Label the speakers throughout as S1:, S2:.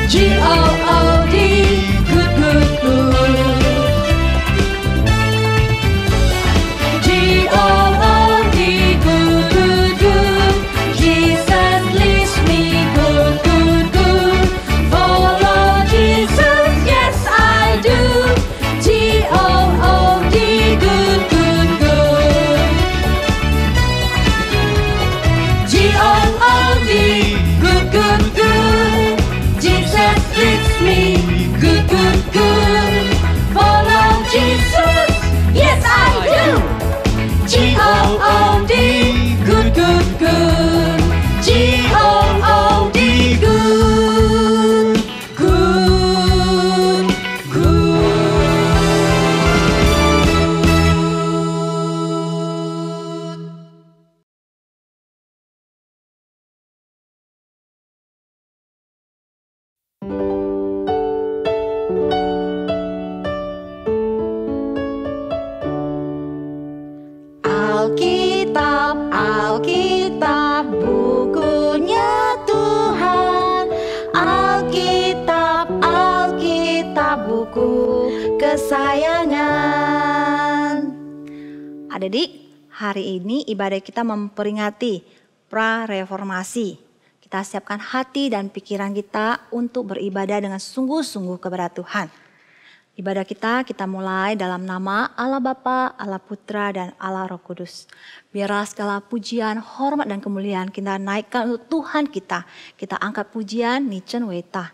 S1: G-O-O-D, good, good, good. G-O-O-D, good, good, good. Jesus leads me, good, good, good. Follow Jesus, yes I do. G-O-O-D, good, good, good. G-O-O-D, good, good, good. Jesus leads me, good, good, good. Follow Jesus, yes I do. G-O-O-D, good, good, good. G-O-O-D, good, good, good. Alkitab, Alkitab, bukunya Tuhan. Alkitab, Alkitab, buku kesayangan. Adik-adik, hari ini ibadah kita memperingati pra-reformasi. Kita siapkan hati dan pikiran kita untuk beribadah dengan sungguh-sungguh kepada Tuhan. Ibadah kita mulai dalam nama Allah Bapa, Allah Putra, dan Allah Roh Kudus. Biarlah segala pujian, hormat, dan kemuliaan kita naikkan untuk Tuhan kita. Kita angkat pujian Nichen Weta.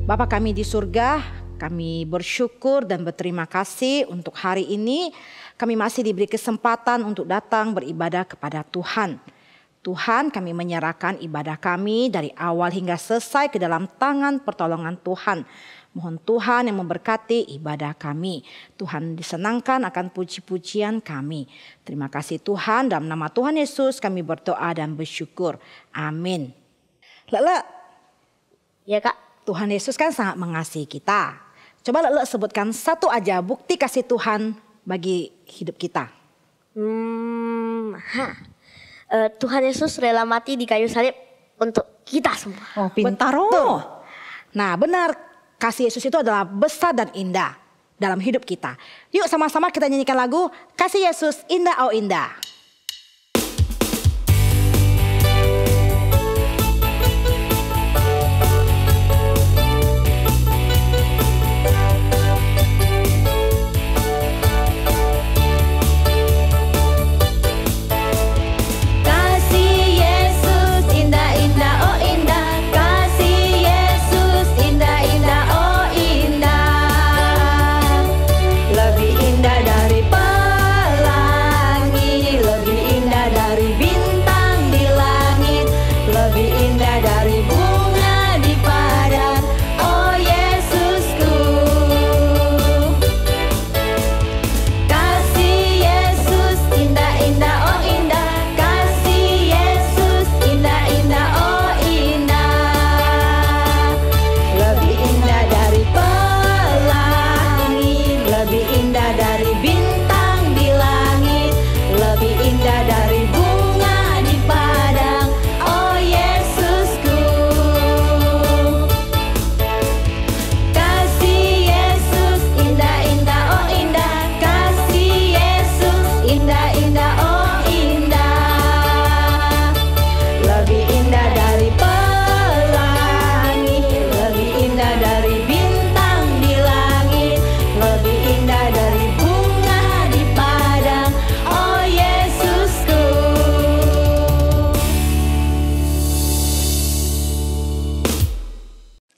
S2: Bapa kami di surga, kami bersyukur dan berterima kasih untuk hari ini. Kami masih diberi kesempatan untuk datang beribadah kepada Tuhan. Tuhan, kami menyerahkan ibadah kami dari awal hingga selesai ke dalam tangan pertolongan Tuhan. Mohon Tuhan yang memberkati ibadah kami. Tuhan disenangkan akan puji-pujian kami. Terima kasih Tuhan, dalam nama Tuhan Yesus kami berdoa dan bersyukur. Amin. Lele.
S3: Ya Kak.
S2: Tuhan Yesus kan sangat mengasihi kita. Coba Lele sebutkan satu aja bukti kasih Tuhan bagi hidup kita.
S3: Tuhan Yesus rela mati di kayu salib untuk kita semua.
S2: Oh, pintar. Oh. Nah, benar. Kasih Yesus itu adalah besar dan indah dalam hidup kita. Yuk sama-sama kita nyanyikan lagu Kasih Yesus Indah Oh Indah.
S1: Kasih Yesus indah, indah, oh indah.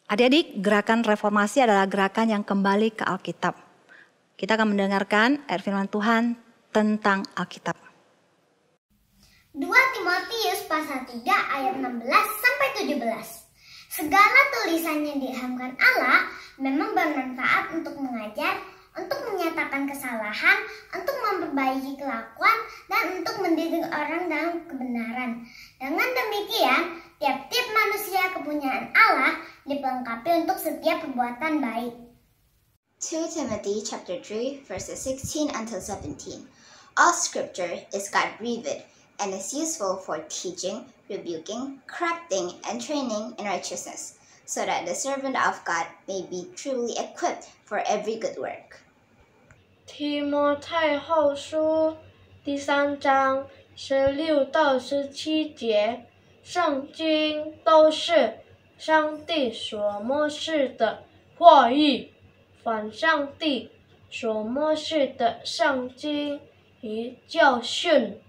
S1: Adik-adik, gerakan reformasi adalah gerakan yang kembali ke Alkitab. Kita akan mendengarkan ayat firman Tuhan tentang Alkitab.
S4: 2 Timotius pasal 3 ayat 16 sampai 17. Segala tulisan yang diilhamkan Allah memang bermanfaat untuk mengajar, untuk menyatakan kesalahan, untuk memperbaiki kelakuan, dan untuk mendidik orang dalam kebenaran. Dengan demikian, tiap-tiap manusia kepunyaan Allah dipelengkapi untuk setiap perbuatan baik.
S5: 2 Timothy chapter 3 verses 16 until 17. All scripture is God-breathed and is useful for teaching, rebuking, correcting, and training in righteousness, so that the servant of God may be truly equipped for every good work.
S6: 提摩太后书第3章16到17节，圣经都是上帝所默示的话语，凡上帝所默示的圣经与教训、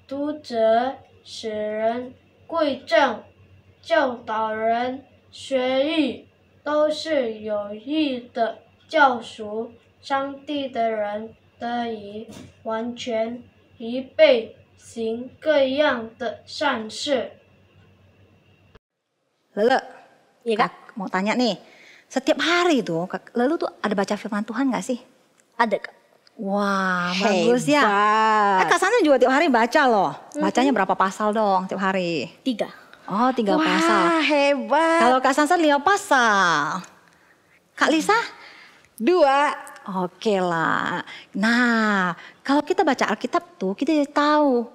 S6: 读者使人归正、教导人学艺，都是有益的教赎。上帝的人得以完全预备行各样的善事。
S1: Lele,
S3: Iya, Kak.
S1: mau tanya nih, setiap hari tuh, Lele tuh ada baca firman Tuhan gak sih?
S3: Ada, Kak.
S1: Wah, bagus ya.
S2: Hebat.
S1: Kak Sansan juga tiap hari baca loh. Bacanya berapa pasal dong tiap hari?
S3: 3.
S1: Oh, 3 pasal.
S2: Wah, hebat.
S1: Kalau Kak Sansan 5 pasal. Kak Lisa?
S2: 2.
S1: Oke lah. Nah, kalau kita baca Alkitab tuh, kita jadi tahu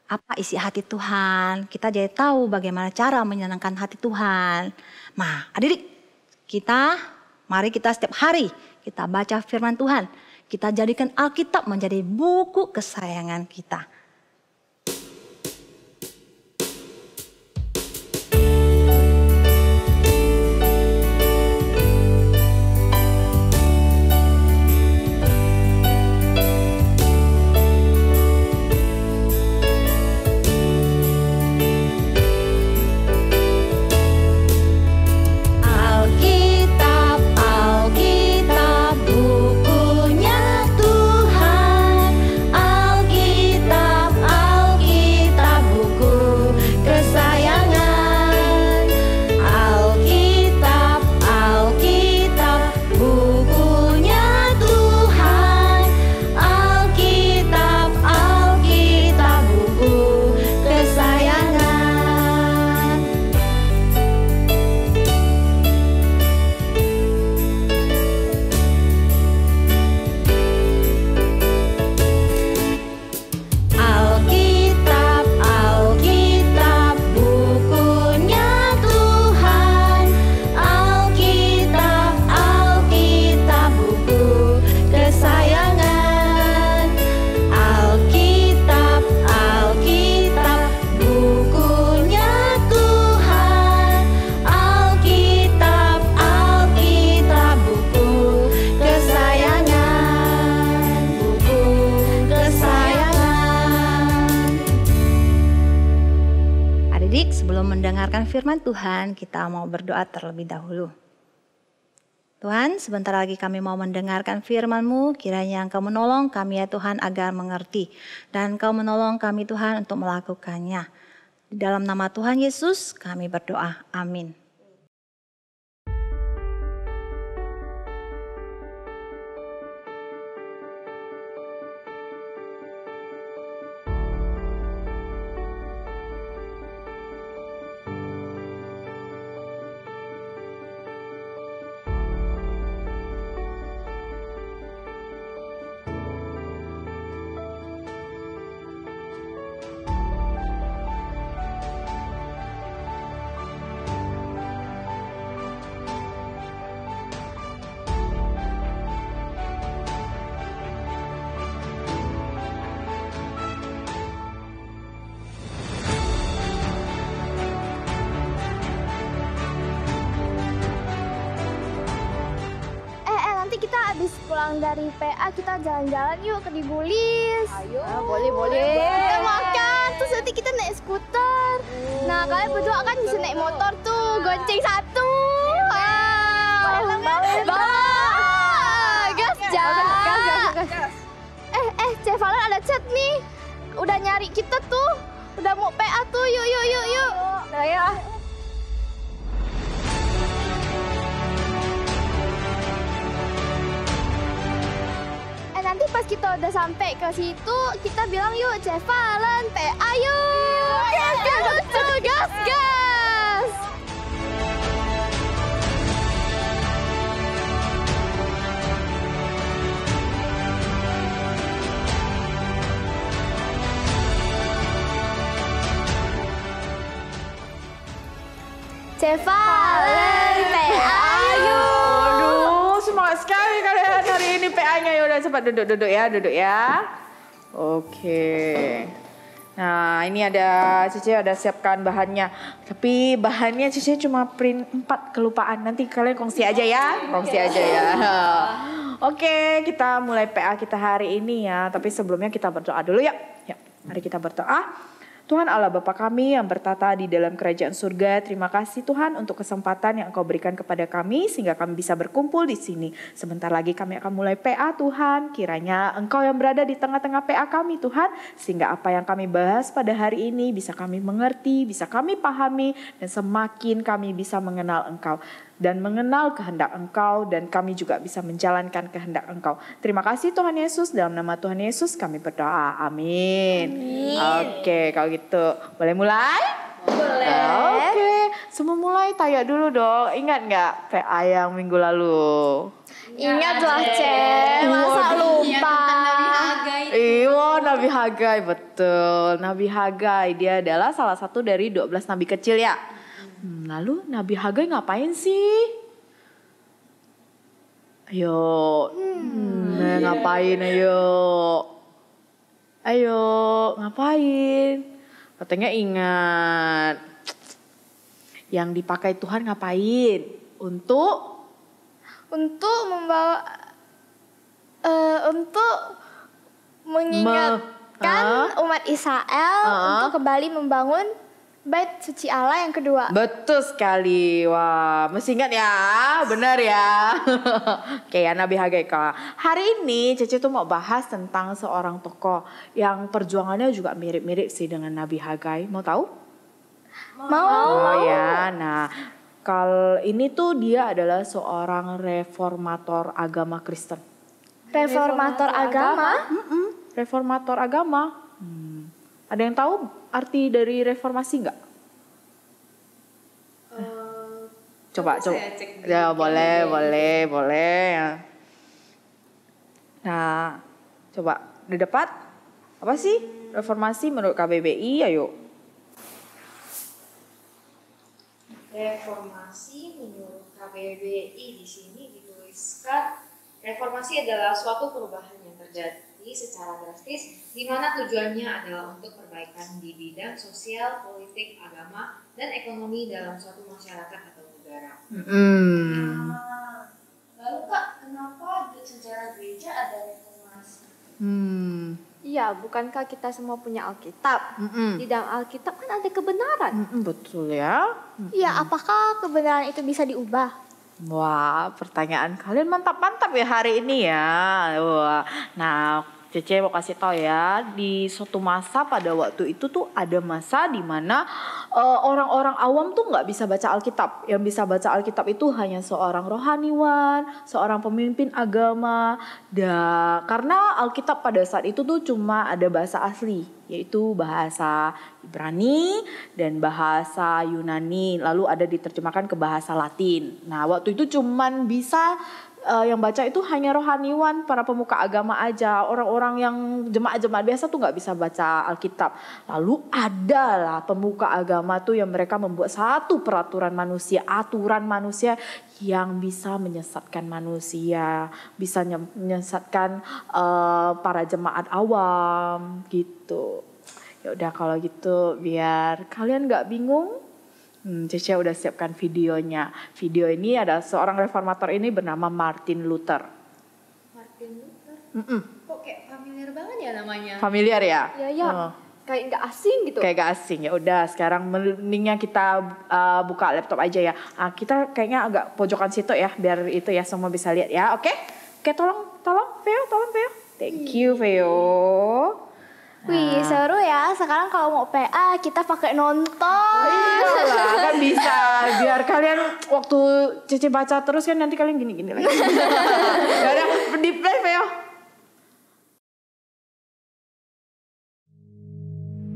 S1: apa isi hati Tuhan. Kita jadi tahu bagaimana cara menyenangkan hati Tuhan. Nah, adik-adik, mari kita setiap hari kita baca firman Tuhan. Kita jadikan Alkitab menjadi buku kesayangan kita. Mendengarkan firman Tuhan, kita mau berdoa terlebih dahulu. Tuhan, sebentar lagi kami mau mendengarkan firman-Mu, kiranya Engkau menolong kami ya Tuhan agar mengerti. Dan Engkau menolong kami Tuhan untuk melakukannya. Di dalam nama Tuhan Yesus kami berdoa, amin.
S7: Kita habis pulang dari PA, kita jalan-jalan yuk ke Dibulis.
S2: Ayo. Boleh.
S7: Kita makan, terus nanti kita naik skuter. Nah, kalian berdua kan bisa naik motor tuh, gonceng satu. Chef Valen ada chat nih. Udah nyari kita tuh. Udah mau PA tuh. Yuk. Nah ya. Nanti pas kita udah sampai ke situ, kita bilang yuk Chef Valen, PA yuk. Gas. Chef Valen, PA yuk.
S2: Aduh, semangat sekali kalian hari ini PA-nya. Yaudah cepat duduk ya. Oke. Nah, ini ada Cici ada siapkan bahannya. Tapi bahannya Cici cuma print 4 kelupaan. Nanti kalian kongsi aja ya. Oke, kita mulai PA kita hari ini ya. Tapi sebelumnya kita berdoa dulu ya. Ya, mari kita berdoa. Tuhan Allah Bapa kami yang bertata di dalam kerajaan surga, terima kasih Tuhan untuk kesempatan yang Engkau berikan kepada kami sehingga kami bisa berkumpul di sini. Sebentar lagi kami akan mulai PA Tuhan, kiranya Engkau yang berada di tengah-tengah PA kami Tuhan, sehingga apa yang kami bahas pada hari ini bisa kami mengerti, bisa kami pahami, dan semakin kami bisa mengenal Engkau. Dan mengenal kehendak Engkau, dan kami juga bisa menjalankan kehendak Engkau. Terima kasih Tuhan Yesus, dalam nama Tuhan Yesus kami berdoa, amin. Oke, kalau gitu boleh mulai? Boleh. Oke, semua mulai tanya dulu dong. Ingat nggak PA yang minggu lalu?
S7: Ingatlah Chef, masa lupa.
S2: Iya, Nabi Hagai, betul. Nabi Hagai, dia adalah salah satu dari 12 nabi kecil ya. Lalu Nabi Hagai ngapain sih? Ayo, ngapain ayo, ngapain? Katanya ingat. Yang dipakai Tuhan ngapain? Untuk
S7: membawa, untuk mengingatkan umat Israel untuk kembali membangun Bait suci Allah yang kedua.
S2: Betul sekali. Wah, mesti ingat ya. Benar ya. Oke ya, Nabi Hagai. Hari ini Cece tuh mau bahas tentang seorang tokoh yang perjuangannya juga mirip-mirip sih dengan Nabi Hagai. Mau tahu?
S7: Mau.
S2: Oh ya. Nah, kalau ini tuh dia adalah seorang reformator agama Kristen.
S7: Reformator agama?
S2: Reformator agama. Ada yang tahu arti dari reformasi nggak? Coba. Ya, boleh. Nah, coba didapat apa sih reformasi menurut KBBI? Ayo.
S8: Reformasi menurut KBBI di sini dituliskan reformasi adalah suatu perubahan yang terjadi secara drastis, di mana tujuannya adalah untuk perbaikan di bidang sosial, politik, agama, dan ekonomi dalam suatu masyarakat atau negara.
S6: Lalu Kak, kenapa di sejarah gereja ada reformasi?
S7: Iya, bukankah kita semua punya Alkitab? Di dalam Alkitab kan ada kebenaran.
S2: Betul ya.
S7: Iya, apakah kebenaran itu bisa diubah?
S2: Wah, pertanyaan kalian mantap-mantap ya hari ini ya. Wah, nah Cece mau kasih tahu ya, di suatu masa pada waktu itu tuh ada masa di mana orang-orang awam tuh nggak bisa baca Alkitab. Yang bisa baca Alkitab itu hanya seorang rohaniwan, seorang pemimpin agama. Karena Alkitab pada saat itu tuh cuma ada bahasa asli, yaitu bahasa Ibrani dan bahasa Yunani. Lalu ada diterjemahkan ke bahasa Latin. Nah, waktu itu cuman bisa yang baca itu hanya rohaniwan, para pemuka agama aja. Orang-orang yang jemaat-jemaat biasa tuh nggak bisa baca Alkitab. Lalu adalah pemuka agama tuh yang mereka membuat satu aturan manusia yang bisa menyesatkan manusia, bisa menyesatkan para jemaat awam gitu. Ya udah kalau gitu biar kalian nggak bingung. Cece udah siapkan videonya. Video ini ada seorang reformator ini bernama Martin Luther.
S8: Martin Luther? Kok kayak familiar banget ya namanya?
S2: Familiar ya?
S7: Iya. Kayak nggak asing gitu.
S2: Kayak nggak asing. Ya udah, sekarang mendingnya kita buka laptop aja ya. Kita kayaknya agak pojokan situ ya, biar itu ya semua bisa lihat ya. Oke, tolong Veo. Thank you, Veo.
S7: Wih, seru ya. Sekarang kalau mau PA kita pakai nonton.
S2: Iyalah, kan bisa. Biar kalian waktu Cece baca terus kan nanti kalian gini-gini lagi. Gak ada di play, Veo.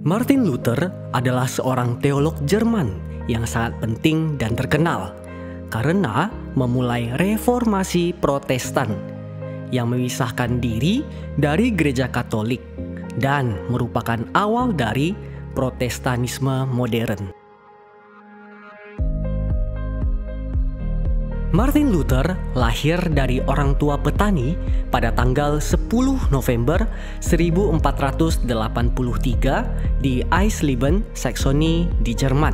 S9: Martin Luther adalah seorang teolog Jerman yang sangat penting dan terkenal karena memulai reformasi Protestan yang memisahkan diri dari gereja Katolik dan merupakan awal dari Protestanisme modern. Martin Luther lahir dari orang tua petani pada tanggal 10 November 1483 di Eisleben, Saksoni di Jerman.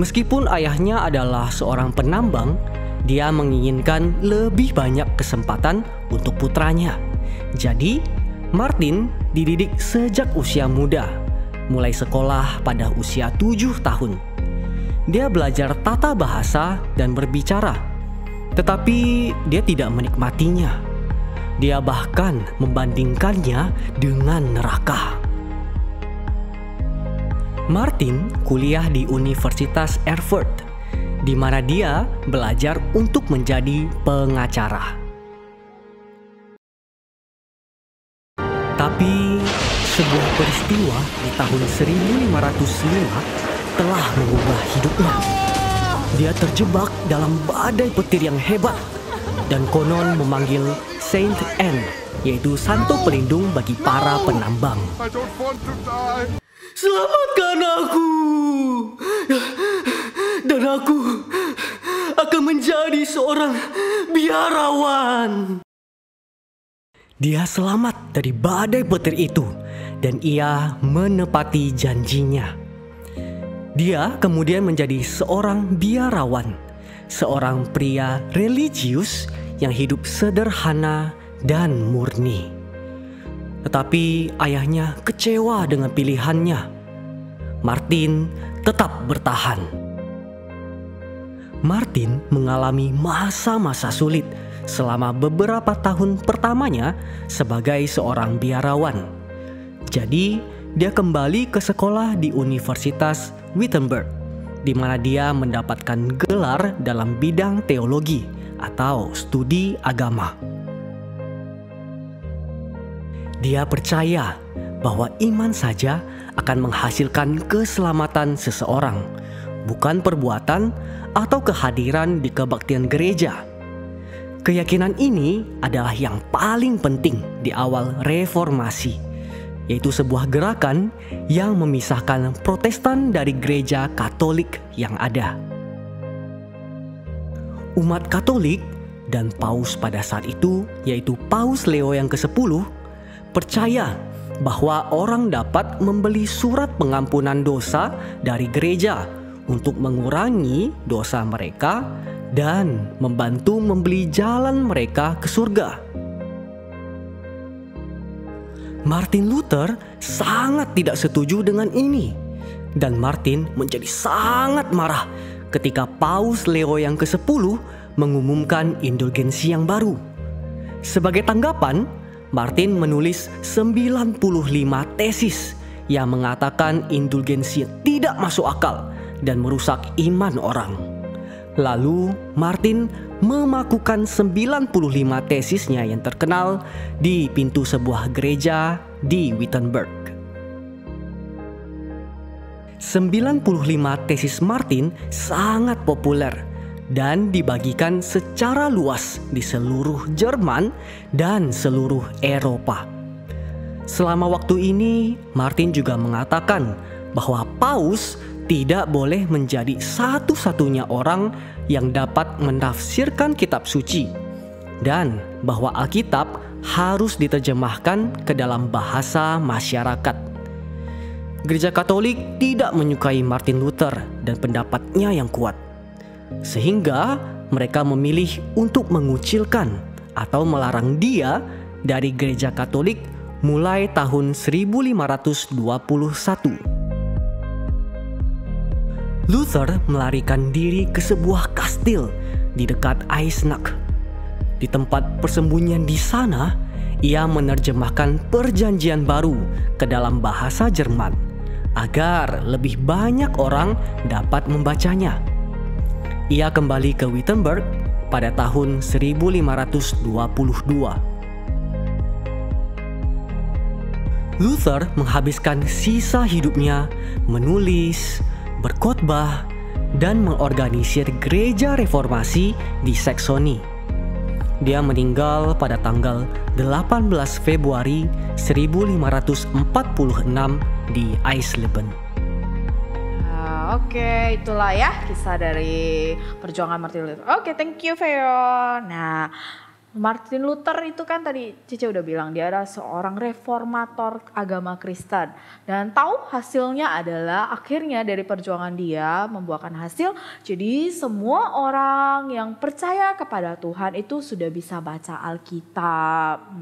S9: Meskipun ayahnya adalah seorang penambang, dia menginginkan lebih banyak kesempatan untuk putranya. Jadi, Martin dididik sejak usia muda, mulai sekolah pada usia 7 tahun. Dia belajar tata bahasa dan berbicara, tetapi dia tidak menikmatinya. Dia bahkan membandingkannya dengan neraka. Martin kuliah di Universitas Erfurt, di mana dia belajar untuk menjadi pengacara. Tapi sebuah peristiwa di tahun 1505 telah mengubah hidupnya. Dia terjebak dalam badai petir yang hebat dan konon memanggil Saint Anne, yaitu santo pelindung bagi para penambang. Selamatkan aku, dan aku akan menjadi seorang biarawan. Dia selamat dari badai petir itu dan ia menepati janjinya. Dia kemudian menjadi seorang biarawan, seorang pria religius yang hidup sederhana dan murni. Tetapi ayahnya kecewa dengan pilihannya. Martin tetap bertahan. Martin mengalami masa-masa sulit selama beberapa tahun pertamanya sebagai seorang biarawan. Jadi, dia kembali ke sekolah di Universitas Wittenberg, di mana dia mendapatkan gelar dalam bidang teologi atau studi agama. Dia percaya bahwa iman saja akan menghasilkan keselamatan seseorang, bukan perbuatan atau kehadiran di kebaktian gereja. Keyakinan ini adalah yang paling penting di awal reformasi, yaitu sebuah gerakan yang memisahkan Protestan dari gereja Katolik yang ada. Umat Katolik dan Paus pada saat itu, yaitu Paus Leo yang ke-10, percaya bahwa orang dapat membeli surat pengampunan dosa dari gereja untuk mengurangi dosa mereka dan membantu membeli jalan mereka ke surga. Martin Luther sangat tidak setuju dengan ini, dan Martin menjadi sangat marah ketika Paus Leo yang ke-10 mengumumkan indulgensi yang baru. Sebagai tanggapan, Martin menulis 95 tesis yang mengatakan indulgensi tidak masuk akal dan merusak iman orang. Lalu Martin memakukan 95 tesisnya yang terkenal di pintu sebuah gereja di Wittenberg. 95 tesis Martin sangat populer dan dibagikan secara luas di seluruh Jerman dan seluruh Eropa. Selama waktu ini, Martin juga mengatakan bahwa Paus tidak boleh menjadi satu-satunya orang yang dapat menafsirkan kitab suci, dan bahwa Alkitab harus diterjemahkan ke dalam bahasa masyarakat. Gereja Katolik tidak menyukai Martin Luther dan pendapatnya yang kuat, sehingga mereka memilih untuk mengucilkan atau melarang dia dari gereja Katolik mulai tahun 1521. Luther melarikan diri ke sebuah kastil di dekat Eisenach. Di tempat persembunyian di sana, ia menerjemahkan Perjanjian Baru ke dalam bahasa Jerman agar lebih banyak orang dapat membacanya. Ia kembali ke Wittenberg pada tahun 1522. Luther menghabiskan sisa hidupnya menulis, berkhotbah, dan mengorganisir gereja reformasi di Saksoni. Dia meninggal pada tanggal 18 Februari 1546 di Eisleben.
S2: Oke, itulah ya kisah dari perjuangan Martin Luther. Oke, thank you Veo. Nah, Martin Luther itu kan tadi Cice udah bilang dia adalah seorang reformator agama Kristen. Dan tahu hasilnya adalah akhirnya dari perjuangan dia membuahkan hasil. Jadi semua orang yang percaya kepada Tuhan itu sudah bisa baca Alkitab.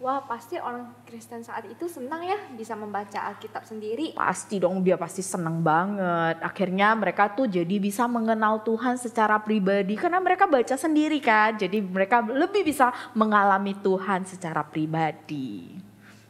S10: Wah, pasti orang Kristen saat itu senang ya bisa membaca Alkitab sendiri.
S2: Pasti dong, dia pasti senang banget. Akhirnya mereka tuh jadi bisa mengenal Tuhan secara pribadi karena mereka baca sendiri kan. Jadi mereka lebih bisa mengalami Tuhan secara pribadi.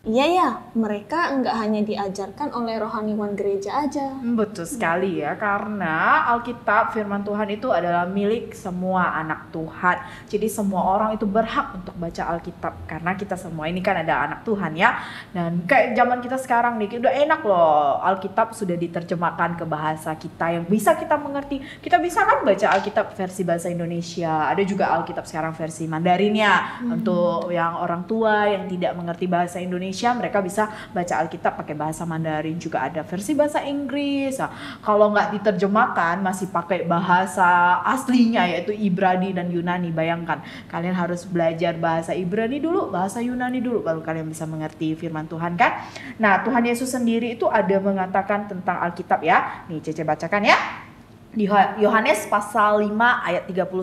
S11: Iya ya, mereka nggak hanya diajarkan oleh rohaniwan gereja aja.
S2: Betul sekali ya, karena Alkitab firman Tuhan itu adalah milik semua anak Tuhan. Jadi semua orang itu berhak untuk baca Alkitab karena kita semua ini kan ada anak Tuhan ya. Dan kayak zaman kita sekarang nih, udah enak loh, Alkitab sudah diterjemahkan ke bahasa kita yang bisa kita mengerti. Kita bisa kan baca Alkitab versi bahasa Indonesia, ada juga Alkitab sekarang versi Mandarinnya. Untuk yang orang tua yang tidak mengerti bahasa Indonesia, mereka bisa baca Alkitab pakai bahasa Mandarin, juga ada versi bahasa Inggris. Nah, kalau nggak diterjemahkan masih pakai bahasa aslinya yaitu Ibrani dan Yunani. Bayangkan kalian harus belajar bahasa Ibrani dulu, bahasa Yunani dulu, baru kalian bisa mengerti firman Tuhan kan. Nah, Tuhan Yesus sendiri itu ada mengatakan tentang Alkitab ya. Nih Cece bacakan ya. Di Yohanes pasal 5 ayat 39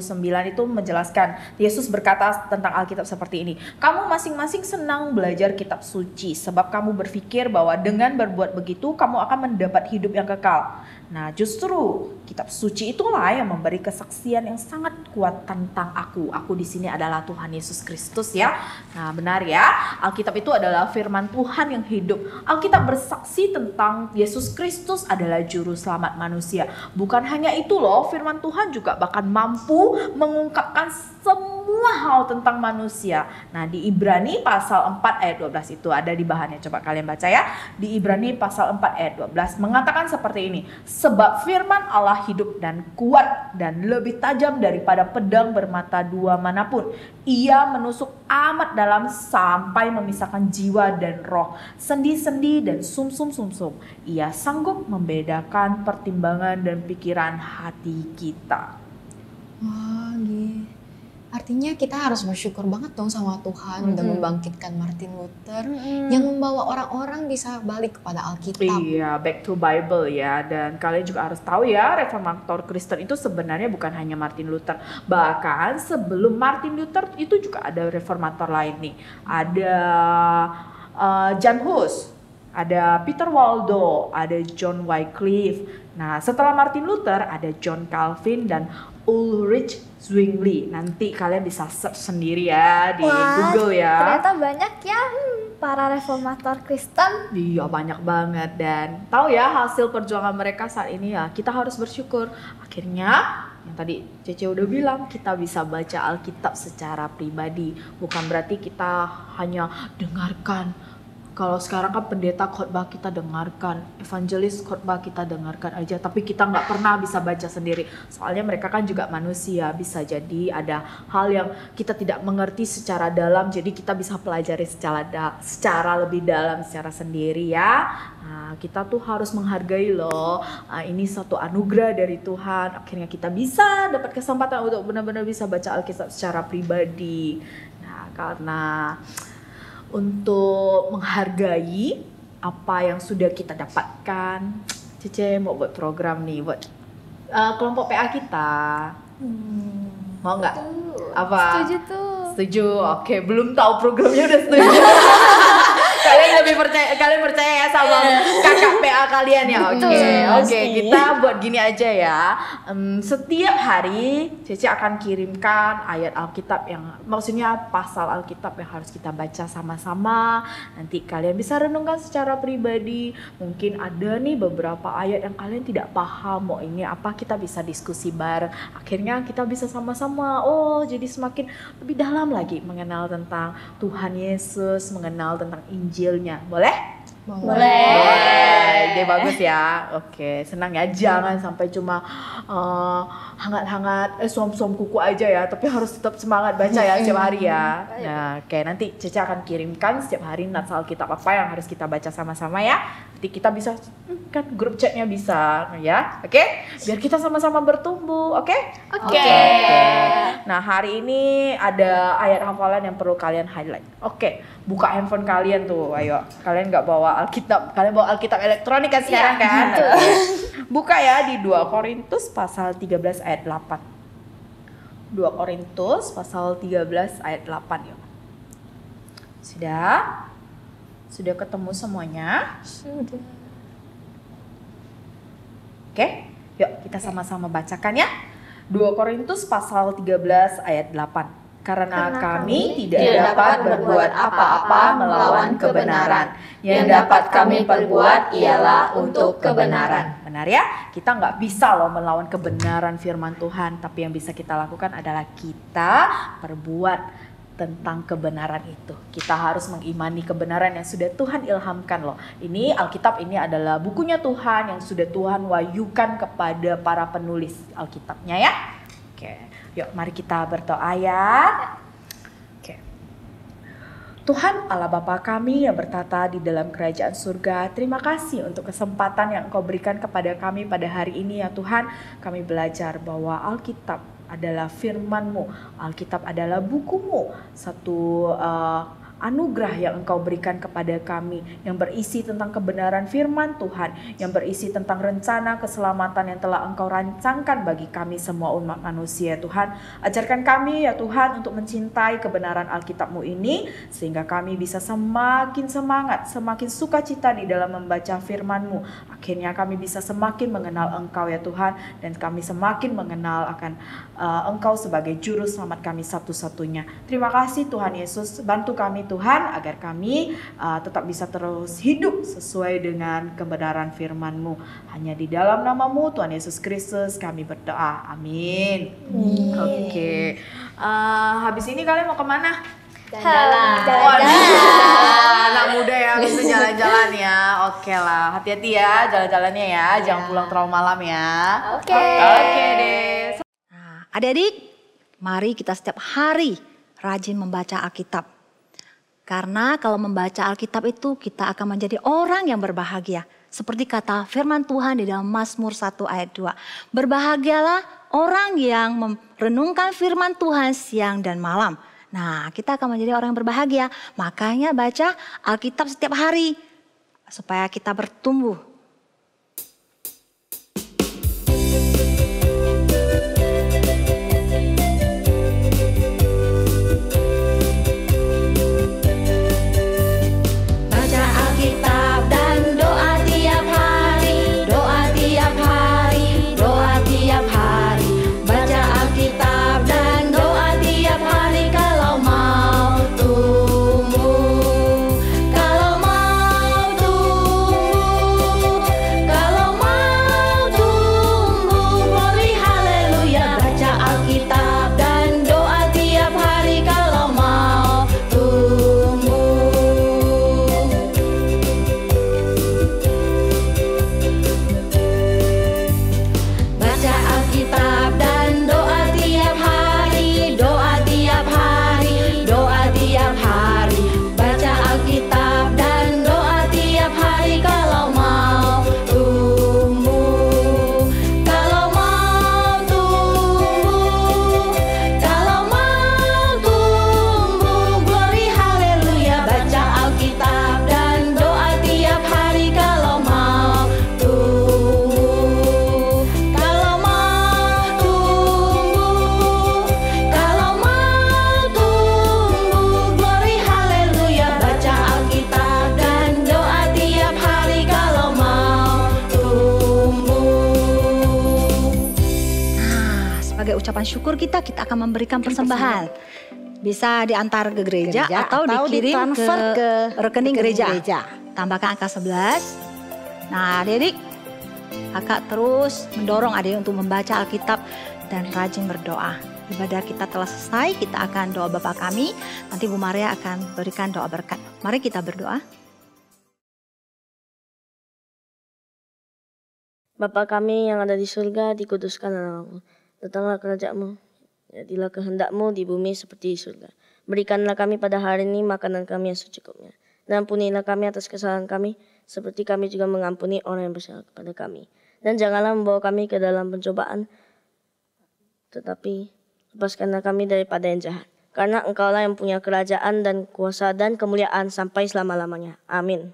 S2: itu menjelaskan, Yesus berkata tentang Alkitab seperti ini. Kamu masing-masing senang belajar kitab suci sebab kamu berpikir bahwa dengan berbuat begitu kamu akan mendapat hidup yang kekal. Nah, justru kitab suci itulah yang memberi kesaksian yang sangat kuat tentang aku. Aku di sini adalah Tuhan Yesus Kristus ya. Nah, benar ya. Alkitab itu adalah firman Tuhan yang hidup. Alkitab bersaksi tentang Yesus Kristus adalah juru selamat manusia. Bukan hanya itu loh, firman Tuhan juga bahkan mampu mengungkapkan semua hal tentang manusia. Nah, di Ibrani pasal 4 ayat 12 itu ada di bahannya. Coba kalian baca ya. Di Ibrani pasal 4 ayat 12 mengatakan seperti ini. Sebab firman Allah hidup dan kuat dan lebih tajam daripada pedang bermata dua manapun. Ia menusuk amat dalam sampai memisahkan jiwa dan roh, sendi-sendi dan sumsum-sumsum. Ia sanggup membedakan pertimbangan dan pikiran hati kita.
S12: Wah, artinya kita harus bersyukur banget dong sama Tuhan udah membangkitkan Martin Luther yang membawa orang-orang bisa balik kepada Alkitab.
S2: Iya, back to Bible ya. Dan kalian juga harus tahu ya, reformator Kristen itu sebenarnya bukan hanya Martin Luther. Bahkan sebelum Martin Luther itu juga ada reformator lain nih. Ada Jan Hus, ada Peter Waldo, ada John Wycliffe. Nah, setelah Martin Luther ada John Calvin dan Ulrich Zwingli. Nanti kalian bisa search sendiri ya di Google ya.
S7: Ternyata banyak ya para reformator Kristen.
S2: Iya, banyak banget. Dan tahu ya hasil perjuangan mereka saat ini ya, kita harus bersyukur. Akhirnya yang tadi Cece udah bilang, kita bisa baca Alkitab secara pribadi. Bukan berarti kita hanya dengarkan. Kalau sekarang kan pendeta khotbah kita dengarkan, evangelis khotbah kita dengarkan aja, tapi kita nggak pernah bisa baca sendiri. Soalnya mereka kan juga manusia, bisa jadi ada hal yang kita tidak mengerti secara dalam, jadi kita bisa pelajari secara lebih dalam, secara sendiri ya. Nah, kita tuh harus menghargai loh, ini suatu anugerah dari Tuhan. Akhirnya kita bisa dapat kesempatan untuk benar-benar bisa baca Alkitab secara pribadi. Nah, karena untuk menghargai apa yang sudah kita dapatkan, Cece mau buat program nih buat kelompok PA kita. Mau nggak? Apa?
S7: Setuju tuh.
S2: Setuju. Oke, belum tahu programnya udah setuju. Kalian percaya ya sama kakak PA kalian ya. Oke, kita buat gini aja ya. Setiap hari Cece akan kirimkan ayat Alkitab yang maksudnya pasal Alkitab yang harus kita baca sama-sama. Nanti kalian bisa renungkan secara pribadi. Mungkin ada nih beberapa ayat yang kalian tidak paham mau ini apa, kita bisa diskusi bareng. Akhirnya kita bisa sama-sama jadi semakin lebih dalam lagi mengenal tentang Tuhan Yesus, mengenal tentang Injilnya. Boleh? Boleh. Ide bagus ya. Oke, senang ya. Jangan sampai cuma hangat-hangat suam-suam kuku aja ya, tapi harus tetap semangat baca ya setiap hari ya. Nah, oke, nanti Cece akan kirimkan setiap hari nats Alkitab apa yang harus kita baca sama-sama ya. Nanti kita bisa kan grup chatnya bisa ya. Oke? Biar kita sama-sama bertumbuh, oke? Oke. Nah, hari ini ada ayat hafalan yang perlu kalian highlight. Oke, buka handphone kalian tuh, ayo. Kalian nggak bawa Alkitab, kalian bawa Alkitab elektronik kan sekarang kan? Buka ya di 2 Korintus pasal 13 ayat 8. 2 Korintus pasal 13 ayat 8 yuk. Sudah ketemu semuanya? Sudah. Oke, yuk kita sama-sama bacakan ya. 2 Korintus pasal 13 ayat 8. Karena kami tidak dapat berbuat apa-apa melawan kebenaran. Yang dapat kami perbuat ialah untuk kebenaran. Benar ya? Kita nggak bisa loh melawan kebenaran firman Tuhan. Tapi yang bisa kita lakukan adalah kita perbuat tentang kebenaran itu. Kita harus mengimani kebenaran yang sudah Tuhan ilhamkan loh. Ini Alkitab ini adalah bukunya Tuhan yang sudah Tuhan wahyukan kepada para penulis Alkitabnya ya. Oke, yuk mari kita berdoa ya. Oke. Tuhan Allah Bapa kami yang bertata di dalam kerajaan surga, terima kasih untuk kesempatan yang Engkau berikan kepada kami pada hari ini ya Tuhan. Kami belajar bahwa Alkitab adalah firman-Mu, Alkitab adalah buku-Mu, satu anugerah yang Engkau berikan kepada kami yang berisi tentang kebenaran firman Tuhan, yang berisi tentang rencana keselamatan yang telah Engkau rancangkan bagi kami semua umat manusia. Tuhan, ajarkan kami ya Tuhan untuk mencintai kebenaran Alkitab-Mu ini sehingga kami bisa semakin semangat, semakin sukacita di dalam membaca firman-Mu. Akhirnya kami bisa semakin mengenal Engkau ya Tuhan, dan kami semakin mengenal akan Engkau sebagai juru selamat kami satu-satunya. Terima kasih Tuhan Yesus, bantu kami Tuhan agar kami tetap bisa terus hidup sesuai dengan kebenaran firman-Mu. Hanya di dalam nama-Mu Tuhan Yesus Kristus kami berdoa. Amin. Oke. Habis ini kalian mau kemana? Jalan. Anak muda ya bisa jalan-jalan ya. Oke lah, hati-hati ya jalan-jalannya ya. Jangan pulang terlalu malam ya. Oke deh.
S1: Nah, adik-adik, mari kita setiap hari rajin membaca Alkitab. Karena kalau membaca Alkitab itu kita akan menjadi orang yang berbahagia. Seperti kata firman Tuhan di dalam Mazmur 1 ayat 2. Berbahagialah orang yang merenungkan firman Tuhan siang dan malam. Nah, kita akan menjadi orang yang berbahagia. Makanya baca Alkitab setiap hari supaya kita bertumbuh. sebagai ucapan syukur kita akan memberikan persembahan. Bisa diantar ke gereja atau dikirim
S2: ditransfer
S1: ke rekening gereja.
S2: gereja.
S1: Tambahkan angka 11. Nah, adik-adik, kakak terus mendorong adik untuk membaca Alkitab dan rajin berdoa. Ibadah kita telah selesai, kita akan doa Bapa kami. Nanti Bu Maria akan berikan doa berkat. Mari kita berdoa.
S3: Bapa kami yang ada di surga, dikuduskan namamu. Datanglah kerajaan-Mu. Jadilah kehendak-Mu di bumi seperti di surga. Berikanlah kami pada hari ini makanan kami yang secukupnya. Dan ampunilah kami atas kesalahan kami, seperti kami juga mengampuni orang yang bersalah kepada kami. Dan janganlah membawa kami ke dalam pencobaan, tetapi lepaskanlah kami daripada yang jahat. Karena Engkaulah yang punya kerajaan dan kuasa dan kemuliaan sampai selama-lamanya. Amin.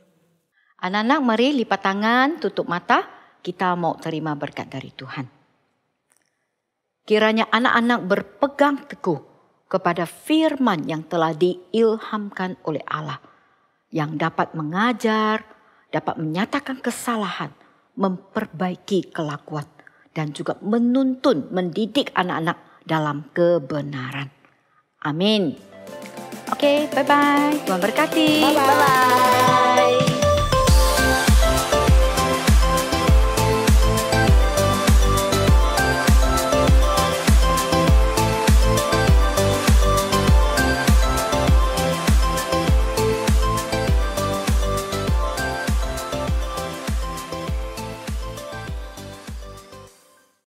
S13: Anak-anak, mari lipat tangan, tutup mata. Kita mau terima berkat dari Tuhan. Kiranya anak-anak berpegang teguh kepada firman yang telah diilhamkan oleh Allah. Yang dapat mengajar, dapat menyatakan kesalahan, memperbaiki kelakuan, dan juga menuntun, mendidik anak-anak dalam kebenaran. Amin. Oke, bye-bye. Tuhan berkati.
S3: Bye-bye.